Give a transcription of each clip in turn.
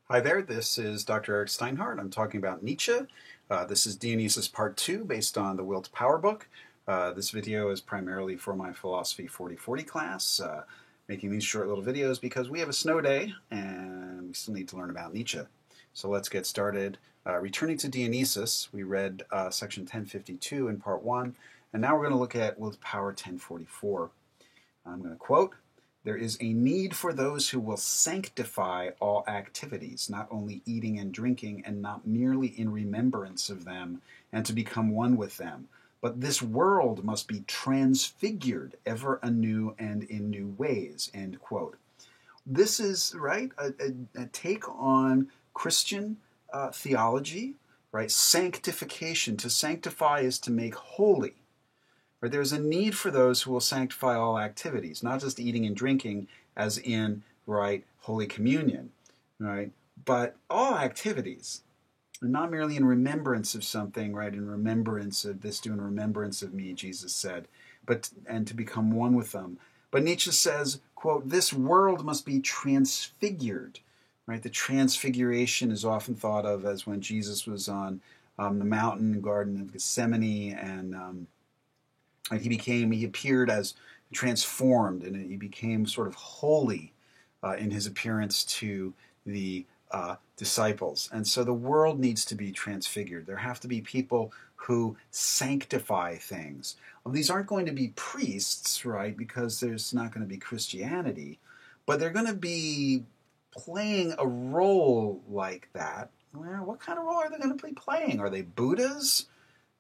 Hi there, this is Dr. Eric Steinhardt. I'm talking about Nietzsche. This is Dionysius Part 2 based on the Will to Power book. This video is primarily for my Philosophy 4040 class, making these short little videos because we have a snow day and we still need to learn about Nietzsche. So let's get started. Returning to Dionysius, we read section 1052 in Part 1, and now we're going to look at Will to Power 1044. I'm going to quote, "There is a need for those who will sanctify all activities, not only eating and drinking, and not merely in remembrance of them, and to become one with them. But this world must be transfigured ever anew and in new ways." End quote. This is, right, a take on Christian theology, right? Sanctification. To sanctify is to make holy. Right? There's a need for those who will sanctify all activities, not just eating and drinking as in, right, Holy Communion, right, but all activities, not merely in remembrance of something, right, in remembrance of this, do in remembrance of me, Jesus said, and to become one with them. But Nietzsche says, quote, "This world must be transfigured." Right? The transfiguration is often thought of as when Jesus was on the mountain, the Garden of Gethsemane, and he appeared as transformed, and he became sort of holy in his appearance to the disciples. And so the world needs to be transfigured. There have to be people who sanctify things. Well, these aren't going to be priests, right, because there's not going to be Christianity, but they're going to be playing a role like that. Well, what kind of role are they going to be playing? Are they Buddhas?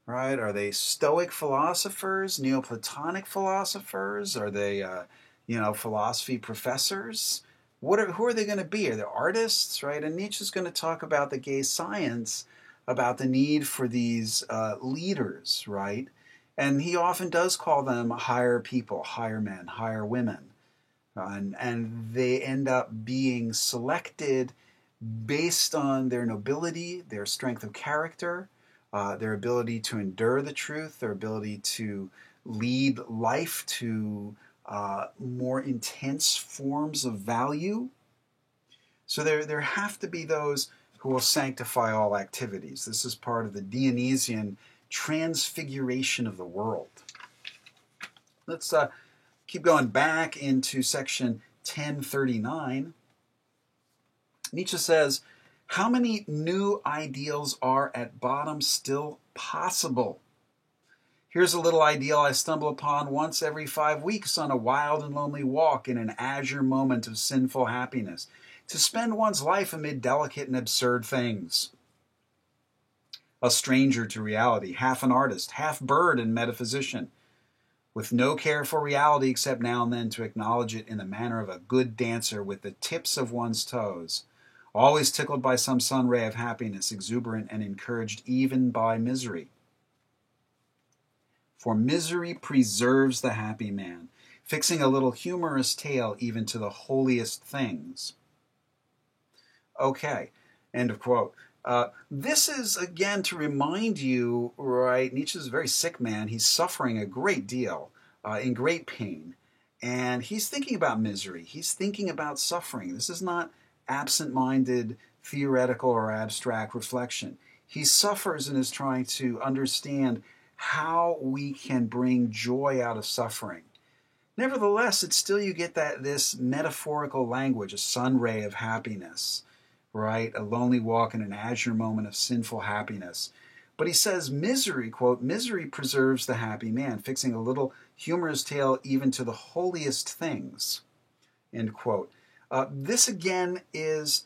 Right? Are they Stoic philosophers, Neoplatonic philosophers? Are they, philosophy professors? Who are they going to be? Are they artists, right? And Nietzsche's going to talk about the gay science, about the need for these leaders, right? And he often does call them higher people, higher men, higher women. And they end up being selected based on their nobility, their strength of character, their ability to endure the truth, their ability to lead life to more intense forms of value. So there have to be those who will sanctify all activities. This is part of the Dionysian transfiguration of the world. Let's keep going back into section 1039. Nietzsche says, "How many new ideals are at bottom still possible? Here's a little ideal I stumble upon once every 5 weeks on a wild and lonely walk in an azure moment of sinful happiness, to spend one's life amid delicate and absurd things. A stranger to reality, half an artist, half bird and metaphysician, with no care for reality except now and then to acknowledge it in the manner of a good dancer with the tips of one's toes, always tickled by some sun ray of happiness, exuberant and encouraged even by misery. For misery preserves the happy man, fixing a little humorous tale even to the holiest things." Okay, end of quote. This is, again, to remind you, right, Nietzsche's a very sick man. He's suffering a great deal, in great pain. And he's thinking about misery. He's thinking about suffering. This is not absent-minded, theoretical, or abstract reflection. He suffers and is trying to understand how we can bring joy out of suffering. Nevertheless, it's still, you get this metaphorical language, a sun ray of happiness, right? A lonely walk in an azure moment of sinful happiness. But he says misery, quote, "Misery preserves the happy man, fixing a little humorous tale even to the holiest things," end quote. This again is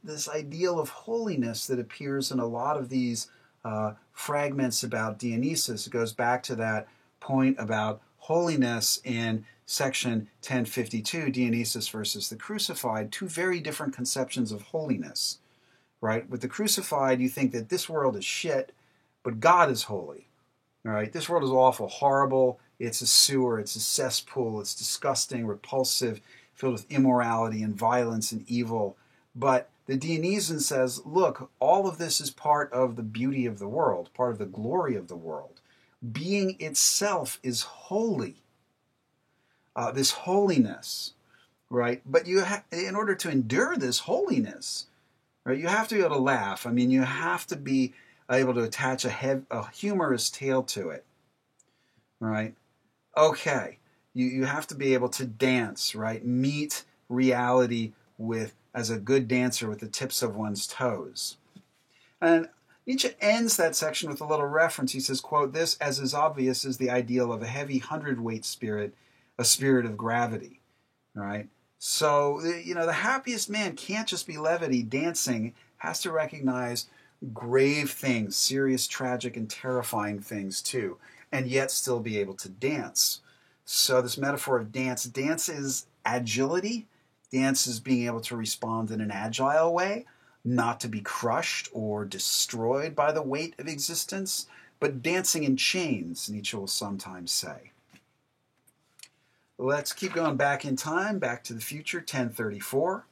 this ideal of holiness that appears in a lot of these fragments about Dionysius. It goes back to that point about holiness in section 1052, Dionysius versus the crucified, two very different conceptions of holiness, right? With the crucified, you think that this world is shit, but God is holy, right? This world is awful, horrible, it's a sewer, it's a cesspool, it's disgusting, repulsive, filled with immorality and violence and evil. But the Dionysian says, look, all of this is part of the beauty of the world, part of the glory of the world. Being itself is holy. This holiness, right? But in order to endure this holiness, right? You have to be able to laugh. I mean, you have to be able to attach a humorous tale to it, right? Okay, you have to be able to dance, right? Meet reality with as a good dancer with the tips of one's toes. And Nietzsche ends that section with a little reference. He says, quote, "This, as is obvious, is the ideal of a heavy hundredweight spirit, a spirit of gravity." Right? So, the happiest man can't just be levity. Dancing has to recognize grave things, serious, tragic, and terrifying things too, and yet still be able to dance. So this metaphor of dance is agility. Dance is being able to respond in an agile way, not to be crushed or destroyed by the weight of existence, but dancing in chains, Nietzsche will sometimes say. Let's keep going back in time, back to the future, 1034.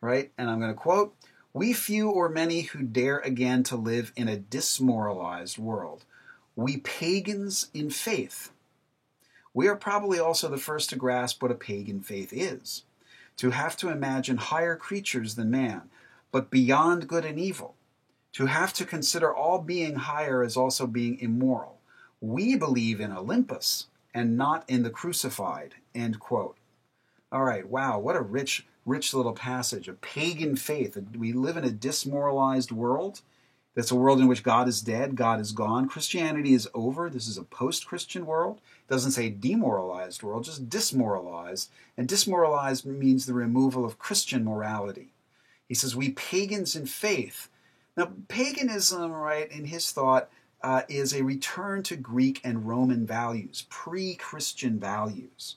Right? And I'm going to quote, "We few or many who dare again to live in a dismoralized world. We pagans in faith. We are probably also the first to grasp what a pagan faith is. To have to imagine higher creatures than man, but beyond good and evil. To have to consider all being higher as also being immoral. We believe in Olympus and not in the crucified," end quote. All right, wow, what a rich little passage. A pagan faith. We live in a dismoralized world. That's a world in which God is dead, God is gone. Christianity is over. This is a post-Christian world. It doesn't say demoralized world, just dismoralized. And dismoralized means the removal of Christian morality. He says, we pagans in faith. Now, paganism, right, in his thought, is a return to Greek and Roman values, pre-Christian values.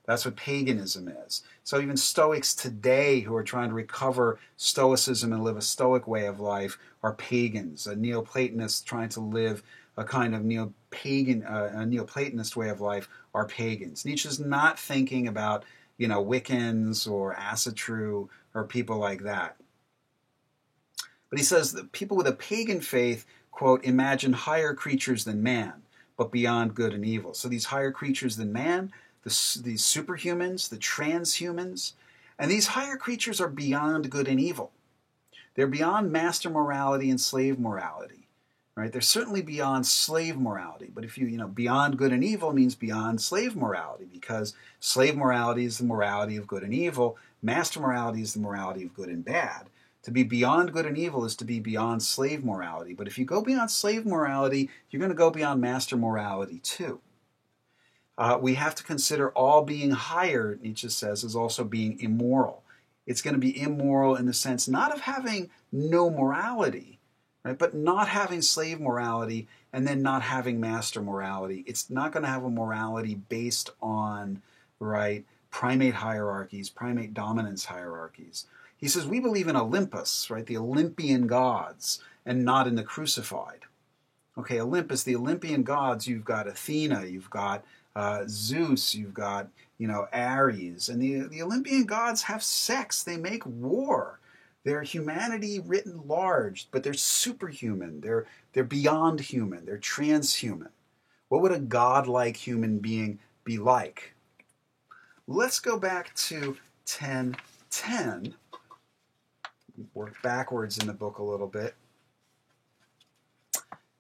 That's what paganism is. So even Stoics today who are trying to recover Stoicism and live a Stoic way of life are pagans. A Neoplatonist trying to live a kind of Neoplatonist way of life are pagans. Nietzsche's not thinking about, Wiccans or Asatru or people like that. But he says that people with a pagan faith, quote, imagine higher creatures than man, but beyond good and evil. So these higher creatures than man, these superhumans, the transhumans, and these higher creatures are beyond good and evil. They're beyond master morality and slave morality, right? They're certainly beyond slave morality, but if beyond good and evil means beyond slave morality, because slave morality is the morality of good and evil, master morality is the morality of good and bad. To be beyond good and evil is to be beyond slave morality, but if you go beyond slave morality, you're going to go beyond master morality too. We have to consider all being higher, Nietzsche says, as also being immoral. It's going to be immoral in the sense not of having no morality, right, but not having slave morality and then not having master morality. It's not going to have a morality based on, right, primate hierarchies, primate dominance hierarchies. He says, we believe in Olympus, right, the Olympian gods, and not in the crucified. Okay, Olympus, the Olympian gods, you've got Athena, you've got Zeus, you've got, Ares. And the Olympian gods have sex. They make war. They're humanity written large, but they're superhuman. They're beyond human. They're transhuman. What would a godlike human being be like? Let's go back to 10:10. Work backwards in the book a little bit.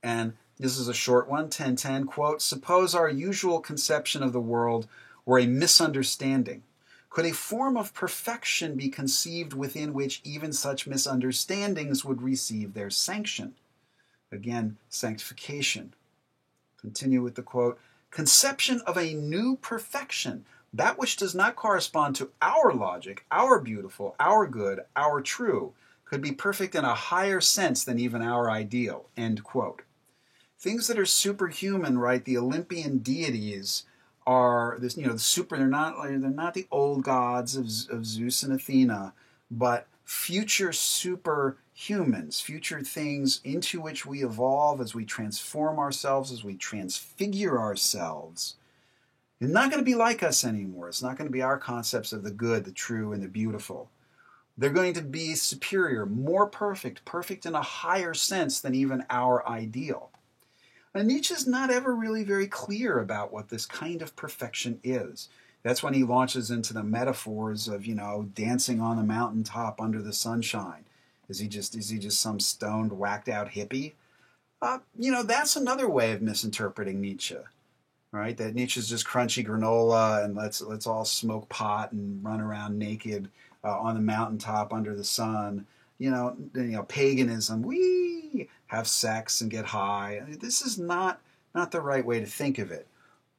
And this is a short one, 10:10, quote, suppose our usual conception of the world were a misunderstanding. Could a form of perfection be conceived within which even such misunderstandings would receive their sanction? Again, sanctification. Continue with the quote, conception of a new perfection, that which does not correspond to our logic, our beautiful, our good, our true, could be perfect in a higher sense than even our ideal, end quote. Things that are superhuman, right? The Olympian deities are this, they're not the old gods of Zeus and Athena, but future superhumans, future things into which we evolve as we transform ourselves, as we transfigure ourselves. It's not going to be like us anymore. It's not going to be our concepts of the good, the true, and the beautiful. They're going to be superior, more perfect in a higher sense than even our ideal. And Nietzsche's not ever really very clear about what this kind of perfection is. That's when he launches into the metaphors of, dancing on the mountaintop under the sunshine. Is he just some stoned, whacked out hippie? That's another way of misinterpreting Nietzsche, right? That Nietzsche's just crunchy granola and let's all smoke pot and run around naked on the mountaintop under the sun. Paganism. We have sex and get high. This is not the right way to think of it.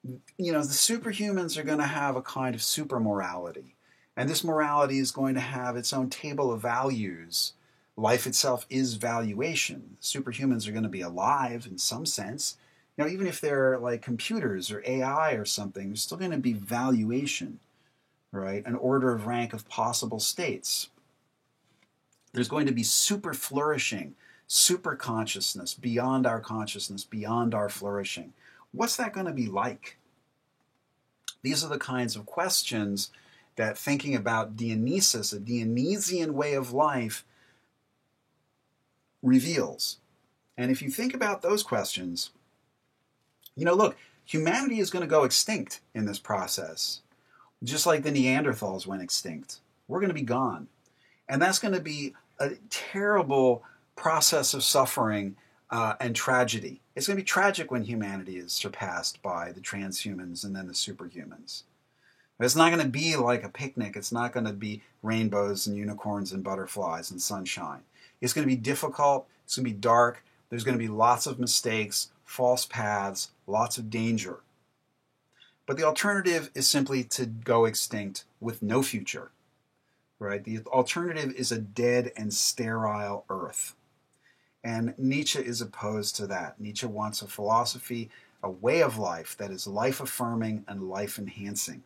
The superhumans are going to have a kind of super morality, and this morality is going to have its own table of values. Life itself is valuation. Superhumans are going to be alive in some sense. Even if they're like computers or AI or something, there's still going to be valuation, right? An order of rank of possible states. There's going to be super flourishing, super consciousness, beyond our consciousness, beyond our flourishing. What's that going to be like? These are the kinds of questions that thinking about Dionysius, a Dionysian way of life, reveals. And if you think about those questions, look, humanity is going to go extinct in this process. Just like the Neanderthals went extinct. We're going to be gone. And that's going to be a terrible process of suffering and tragedy. It's going to be tragic when humanity is surpassed by the transhumans and then the superhumans. It's not going to be like a picnic. It's not going to be rainbows and unicorns and butterflies and sunshine. It's going to be difficult. It's going to be dark. There's going to be lots of mistakes, false paths, lots of danger. But the alternative is simply to go extinct with no future. Right? The alternative is a dead and sterile earth. And Nietzsche is opposed to that. Nietzsche wants a philosophy, a way of life that is life-affirming and life-enhancing.